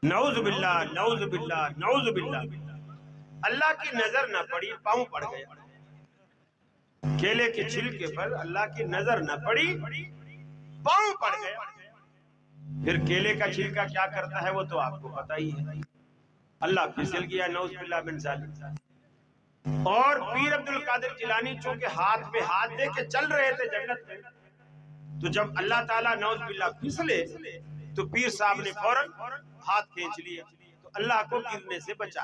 नऊज़ बिल्लाह, नऊज़ बिल्लाह, नऊज़ बिल्लाह। अल्लाह की नजर न पड़ी, पांव पड़ गया। केले के छिलके पर अल्लाह की नजर न पड़ी, पांव पड़ गया। फिर केले का छिलका क्या करता है वो तो आपको पता ही है। अल्लाह फिसल गया, नऊज़ बिल्लाह मिन ज़ालिक। और पीर अब्दुल कादिर जिलानी चूंकि हाथ पे हाथ दे के चल रहे थे जन्नत में, तो जब अल्लाह ताला नऊज़ बिल्लाह फिसले तो पीर साहब ने फौरन हाथ खींच लिया, तो अल्लाह को गिरने से बचा,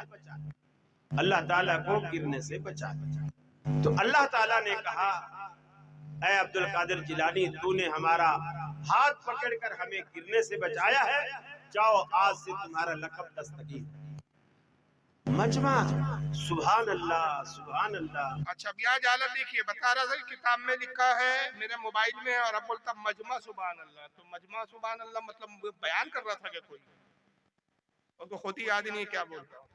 अल्लाह ताला को गिरने से बचा। तो अल्लाह ताला ने कहा, ऐ अब्दुल कादिर जिलानी, तूने हमारा हाथ पकड़कर हमें गिरने से बचाया है, जाओ आज से तुम्हारा लक़ब दस्तगीर। मजमा, सुभान अल्लाह, सुभान अल्लाह। अच्छा, अब यहाँ जालम देखिए, बता रहा था किताब में लिखा है, मेरे मोबाइल में है, और अब बोलता मजमा सुभान अल्लाह। तो मजमा सुभान अल्लाह मतलब बयान कर रहा था क्या कोई? और तो खुद ही याद ही नहीं क्या बोलता।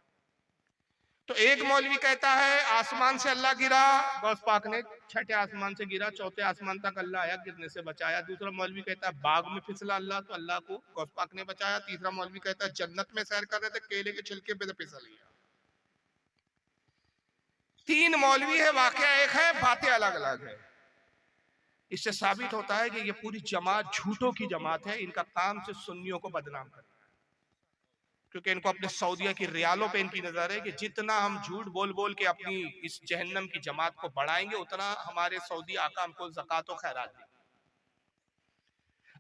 तो एक मौलवी कहता है आसमान से अल्लाह गिरा, गौस पाक ने छठे आसमान से गिरा, चौथे आसमान तक अल्लाह आया, गिरने से बचाया। दूसरा मौलवी कहता है बाग में फिसला अल्लाह, तो अल्लाह को गौस पाक ने बचाया। तीसरा मौलवी कहता है जन्नत में सैर कर रहे थे, केले के छिलके पे फिसल गया। तीन मौलवी है, वाकया एक है, बातें अलग अलग है। इससे साबित होता है कि ये पूरी जमात झूठों की जमात है। इनका काम से सुन्नियों को बदनाम करना, क्योंकि इनको अपने सऊदिया की रियालों पे इनकी नजर है कि जितना हम झूठ बोल बोल के अपनी इस जहन्नम की जमात को बढ़ाएंगे, उतना हमारे सऊदी आका हमको ज़कात और खैरात देंगे।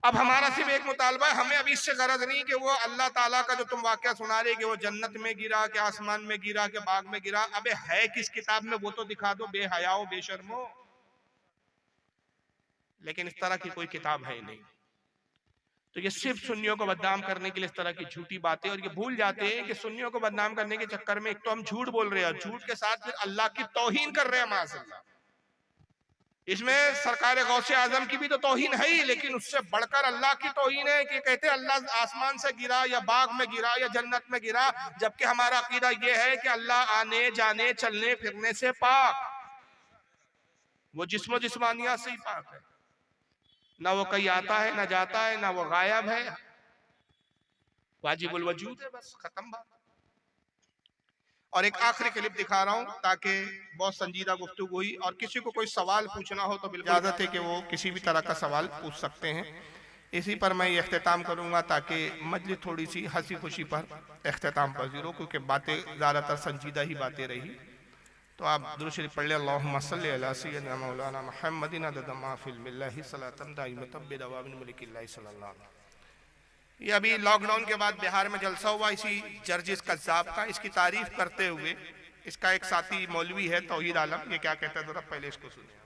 अब हमारा सिर्फ एक मुतालबा है, हमें अभी इससे गरज नहीं कि वो अल्लाह ताला का जो तुम वाकया सुना रहे कि वो जन्नत में गिरा, कि आसमान में गिरा, कि बाग में गिरा, अबे है किस किताब में वो तो दिखा दो, बेहयाओ बेशर्मो। लेकिन इस तरह की कोई किताब है ही नहीं। तो ये सिर्फ सुन्नियों को बदनाम करने के लिए इस तरह की झूठी बातें, और ये भूल जाते हैं कि सुन्नियों को बदनाम करने के चक्कर में एक तो हम झूठ बोल रहे हैं, झूठ के साथ फिर अल्लाह की तौहीन कर रहे हैं माज़अल्लाह। इसमें सरकार गौसे आजम की भी तो तौहीन है ही, लेकिन उससे बढ़कर अल्लाह की तौहीन है कि कहते हैं अल्लाह आसमान से गिरा या बाग में गिरा या जन्नत में गिरा, जबकि हमारा अकीदा यह है कि अल्लाह आने जाने चलने फिरने से पाक, वो जिस्म जिस्मानियत से ही पाक है। ना वो कहीं आता है, ना जाता है, ना वो गायब है, वाजिबुल वजूद है, बस खत्म बात। और एक आखिरी क्लिप दिखा रहा हूँ ताकि बहुत संजीदा गुफ्तगू हुई, और किसी को कोई सवाल पूछना हो तो बिल्कुल इजाजत है कि वो किसी भी तरह का सवाल पूछ सकते हैं। इसी पर मैं ये अख्तिताम करूँगा ताकि मजलिस थोड़ी सी हंसी खुशी पर अख्तिताम पजीर हो, क्योंकि बातें ज़्यादातर संजीदा ही बातें रही। तो आप दुरूद शरीफ पढ़ लें, अल्लाहुम्मा सल्लि अला सय्यिदिना मौलाना मुहम्मदिन अदद मा फिल मिल्लाहि सलातन दाइमतन बिदवामिन मलिकिल्लाहि सल्लल्लाहु अलैहि। ये अभी लॉकडाउन के बाद बिहार में जलसा हुआ इसी जर्जिस कज़्ज़ाब का, इसकी तारीफ करते हुए इसका एक साथी मौलवी है तौहीद आलम, ये क्या कहता है जरा पहले इसको सुनिए।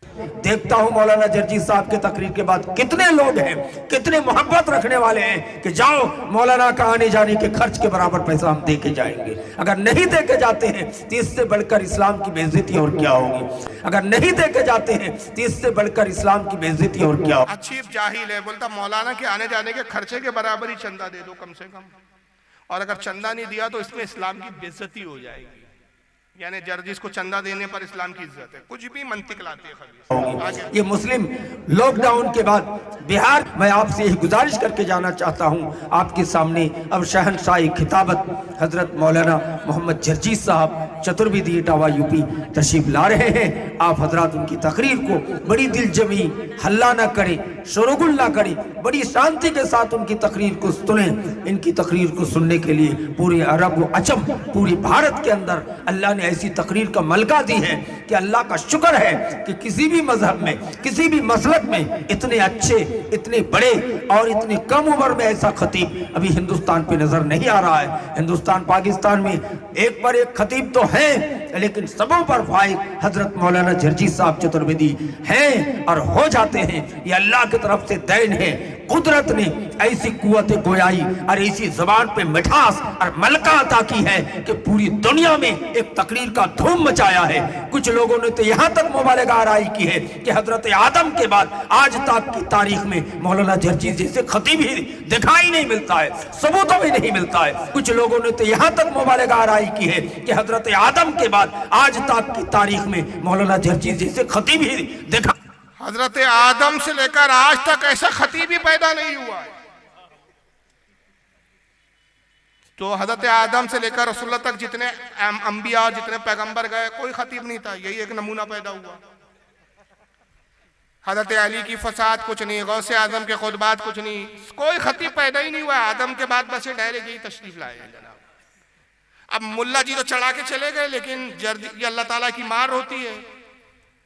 देखता हूं मौलाना जर्जिस साहब के तकरीर के बाद कितने लोग हैं, कितने मोहब्बत रखने वाले हैं कि जाओ मौलाना का आने जाने के खर्च के बराबर पैसा हम दे के जाएंगे। अगर नहीं दे के जाते हैं तो इससे बढ़कर इस्लाम की बेइज्जती और क्या होगी। अगर नहीं दे के जाते हैं तो इससे बढ़कर इस्लाम की बेइज्जती और क्या होगी। अच्छी जाहिल है, बोलता मौलाना के आने जाने के खर्चे के बराबर ही चंदा दे दो कम से कम, और अगर चंदा नहीं दिया तो इसमें इस्लाम की बेइज्जती हो जाएगी। यानी जर्जिस को चंदा देने पर इस्लाम की इज्जत है, कुछ भी मंतिक लाते हैं। ये मुस्लिम लॉकडाउन के बाद बिहार, मैं आपसे यही गुजारिश करके जाना चाहता हूं आपके सामने अब शहंशाही खिताबत हजरत मौलाना मोहम्मद जर्जिस साहब चतुर्वेदी इटावा यूपी तशरीफ ला रहे हैं। आप हजरात उनकी तकरीर को बड़ी दिलजमी, हल्ला ना करें, शोरगुल ना करें, बड़ी शांति के साथ उनकी तकरीर को सुने। इनकी तकरीर को सुनने के लिए पूरे अरब व अजम, पूरे भारत के अंदर अल्लाह ने ऐसी तकरीर का मलका दी है कि अल्लाह का शुक्र है कि किसी भी मजहब में, किसी भी मसलक में इतने अच्छे, इतने बड़े और इतनी कम उम्र में ऐसा खतीब अभी हिंदुस्तान पे नजर नहीं आ रहा है। हिंदुस्तान पाकिस्तान में एक पर एक खतीब तो हैं, लेकिन सबों पर फाइक हजरत मौलाना जर्जी साहब चतुर्वेदी हैं और हो जाते हैं। ये अल्लाह की तरफ से दैन है। कुदरत ने ऐसी कुव्वत गोयाई और ऐसी जबान पे मिठास और मलका अता की है कि पूरी दुनिया में एक तकरीर का धूम मचाया है। कुछ लोगों ने तो यहाँ तक मुबालगा आराई की है कि हजरत आदम के बाद आज तक की तारीख में मौलाना जर्जी जैसे खतीब ही दिखाई नहीं मिलता है, सबूतों में नहीं मिलता है। कुछ लोगों ने तो यहाँ तक मुबालगा आराई की है कि हजरत आदम के बाद आज तक की तारीख में मौलाना जर्जी जैसे खतीब ही दिखा। हजरत आदम से लेकर आज तक ऐसा खतीब ही पैदा नहीं हुआ है। तो हजरत आदम से लेकर रसूलुल्लाह तक जितने अंबिया, जितने पैगंबर गए, कोई खतीब नहीं था। यही एक नमूना पैदा हुआ। हजरत अली की फसाद कुछ नहीं, गौसे आजम के खुतबात कुछ नहीं, कोई खतीब पैदा ही नहीं हुआ। आदम के बाद बस डायरेक्ट यही तशरीफ लाए हैं जनाब। अब मुल्ला जी तो चढ़ा के चले गए, लेकिन ये अल्लाह ताला की मार होती है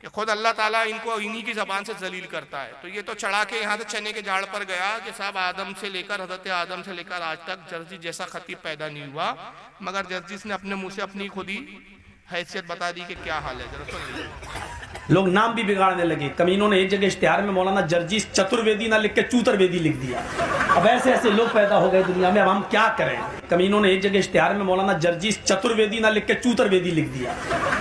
कि खुद अल्लाह ताला इनको इन्हीं की जबान से जलील करता है। तो ये तो चढ़ा के यहाँ से चने के झाड़ पर गया कि साहब आदम से लेकर हजरत आदम से लेकर आज तक जर्जी जैसा खतीब पैदा नहीं हुआ। मगर जर्जिस ने अपने मुंह से अपनी खुद ही हैसियत बता दी कि क्या हाल है। जरा सुनिए, लोग नाम भी बिगाड़ने लगे। कमीनों ने एक जगह इश्तिहार में मौलाना जर्जी चतुर्वेदी ना लिख के चूतरवेदी लिख दिया। अब ऐसे ऐसे लोग पैदा हो गए दुनिया में, अब हम क्या करें। कमीनों ने एक जगह इश्तिहार में मौलाना जर्जी चतुर्वेदी ना लिख के चूतरवेदी लिख दिया।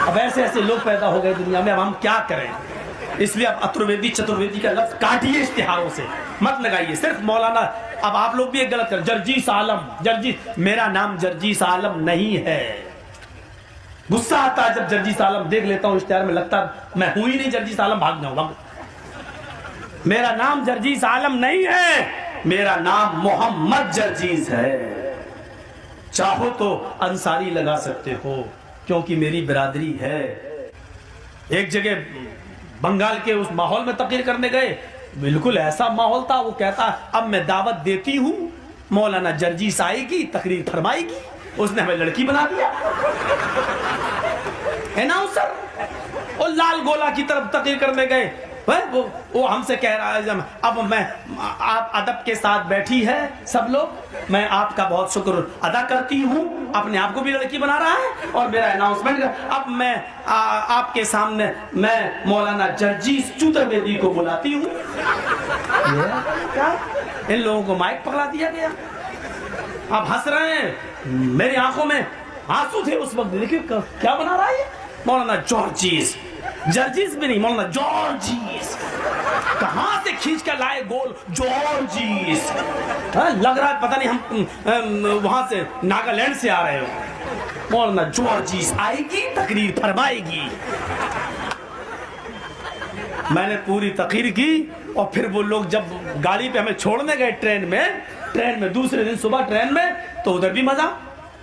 अब ऐसे ऐसे लोग पैदा हो गए दुनिया में, अब हम क्या करें। इसलिए अब अतुर्वेदी चतुर्वेदी का लफ्ज काटिए इश्तिहारों से, मत लगाइए। सिर्फ मौलाना, अब आप लोग भी एक गलत कर, जर्जीस आलम, जर्जी, मेरा नाम जर्जीस आलम नहीं है। गुस्सा आता है जब जर्जीस आलम देख लेता हूं इश्तिहार में, लगता मैं हूं ही नहीं जर्जीस आलम, भाग जाऊंगा। मेरा नाम जर्जीस आलम नहीं है, मेरा नाम मोहम्मद जर्जीस है। चाहो तो अंसारी लगा सकते हो क्योंकि मेरी बिरादरी है। एक जगह बंगाल के उस माहौल में तकरीर करने गए, बिल्कुल ऐसा माहौल था। वो कहता अब मैं दावत देती हूं, मौलाना जर्जीस आएगी, तकरीर फरमाएगी। उसने हमें लड़की बना दिया। अनाउंसर और लाल गोला की तरफ तकरीर करने गए, वो हमसे कह रहा है अब मैं, आप अदब के साथ बैठी है सब लोग, मैं आपका बहुत शुक्र अदा करती हूँ। अपने आप को भी लड़की बना रहा है और मेरा अनाउंसमेंट, अब मैं आपके सामने मैं मौलाना जर्जीस चतुर्वेदी को बुलाती हूँ। क्या इन लोगों को माइक पकड़ा दिया गया। आप हंस रहे हैं, मेरी आंखों में आंसू थे उस वक्त। देखिए क्या बना रहा है मौलाना जॉर्जीस, जर्जीस भी नहीं, मौलाना जॉर्जीस। कहां से खींच कर लाए गोल जॉर्जीस। लग रहा है पता नहीं हम वहां से नागालैंड से आ रहे हो। मौलाना जॉर्जीस आएगी, तकरीर फरमाएगी। मैंने पूरी तकरीर की और फिर वो लोग जब गाड़ी पे हमें छोड़ने गए ट्रेन में दूसरे दिन सुबह ट्रेन में, तो उधर भी मजा।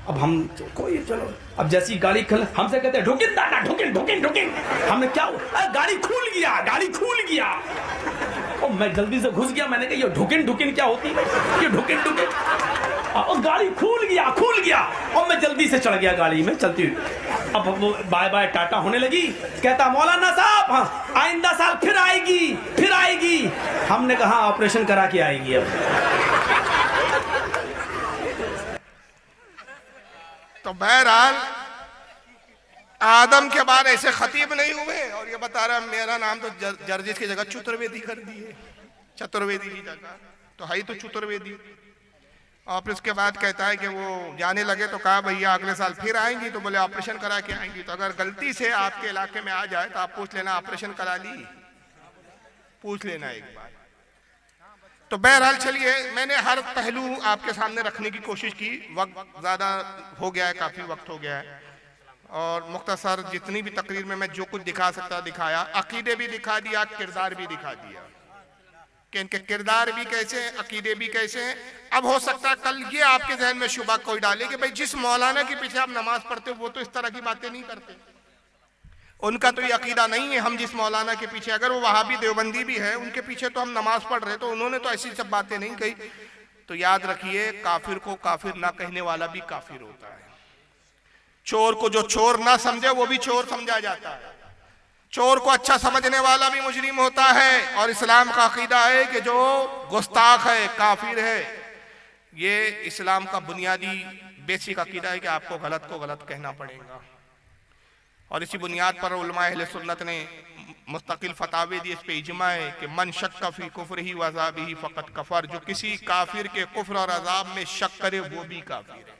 अब हम कोई चलो, अब जैसी गाड़ी हमसे कहते हैं ढुकिन दादा, ढुकिन। हमने क्या, गाड़ी खुल गया। और मैं जल्दी से घुस गया। मैंने कहा ये ढुकिन क्या होती है, ये ढुकिन। और गाड़ी खुल गया और मैं जल्दी से चढ़ गया गाड़ी में चलती हुई। अब वो बाय बाय टाटा होने लगी। कहता मौलाना साहब हाँ, आइंदा साल फिर आएगी। हमने कहा ऑपरेशन करा के आएगी। अब तो बहरहाल आदम के बाद ऐसे खतीब नहीं हुए। और ये बता रहा मेरा नाम तो जर्जिस की जगह चतुर्वेदी कर दिए, चतुर्वेदी की जगह तो है ही तो चतुर्वेदी। और फिर उसके बाद कहता है कि वो जाने लगे तो कहा भैया अगले साल फिर आएंगी, तो बोले ऑपरेशन करा के आएंगी। तो अगर गलती से आपके इलाके में आ जाए तो आप पूछ लेना ऑपरेशन करा ली, पूछ लेना एक बार। तो बहरहाल चलिए, मैंने हर पहलू आपके सामने रखने की कोशिश की। वक्त ज़्यादा हो गया है, काफ़ी वक्त हो गया है, और मुख्तसर जितनी भी तकरीर में मैं जो कुछ दिखा सकता दिखाया। अकीदे भी दिखा दिया, किरदार भी दिखा दिया कि इनके किरदार भी कैसे हैं, अकीदे भी कैसे हैं। अब हो सकता है कल ये आपके जहन में शुबा कोई डाले कि भाई जिस मौलाना के पीछे आप नमाज पढ़ते हो वो तो इस तरह की बातें नहीं करते, उनका तो ये अकीदा नहीं है। हम जिस मौलाना के पीछे, अगर वो वहाबी देवबंदी भी है, उनके पीछे तो हम नमाज पढ़ रहे, तो उन्होंने तो ऐसी सब बातें नहीं कही। तो याद रखिए, काफिर को काफिर ना कहने वाला भी काफिर होता है। चोर को जो चोर ना समझे वो भी चोर समझा जाता है। चोर को अच्छा समझने वाला भी मुजरिम होता है। और इस्लाम का अकीदा है कि जो गुस्ताख है, काफिर है, ये इस्लाम का बुनियादी बेसिक अकीदा है कि आपको गलत को गलत कहना पड़ेगा। और इसी बुनियाद पर उलमा अहले सुन्नत ने मुस्तकिल फतावे दिए, इस पे इजमा है कि मन शक्क फी कुफ्रिही व अज़ाबिही फ़क़द कफ़र, जो किसी काफिर के कुफ्र और अजाब में शक करे वो भी काफिर है।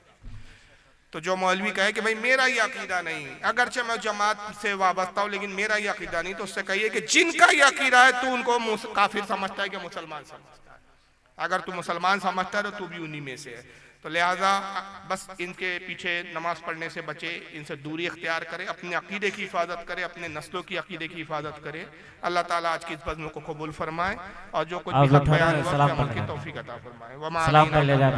तो जो मौलवी कहे कि भाई मेरा ये अकीदा नहीं, अगरचे मैं जमात से वाबस्ता हूँ लेकिन मेरा ये अकीदा नहीं, तो उससे कहिए कि जिनका ये अकीदा है तू उनको काफिर समझता है कि मुसलमान समझता है। अगर तू मुसलमान समझता है तो तू भी उन्हीं में से है। तो लिहाजा बस इनके पीछे नमाज पढ़ने से बचे, इनसे दूरी इख्तियार करे, अपने अकीदे की हिफाजत करे, अपने नस्लों की अकीदे की हिफाजत करे। अल्लाह ताला आज की इस बज़्म को कबूल फरमाए और जो कुछ भी हक बयान हुआ अमल की तौफीक अता फरमाए। सलाम कर ले जाए।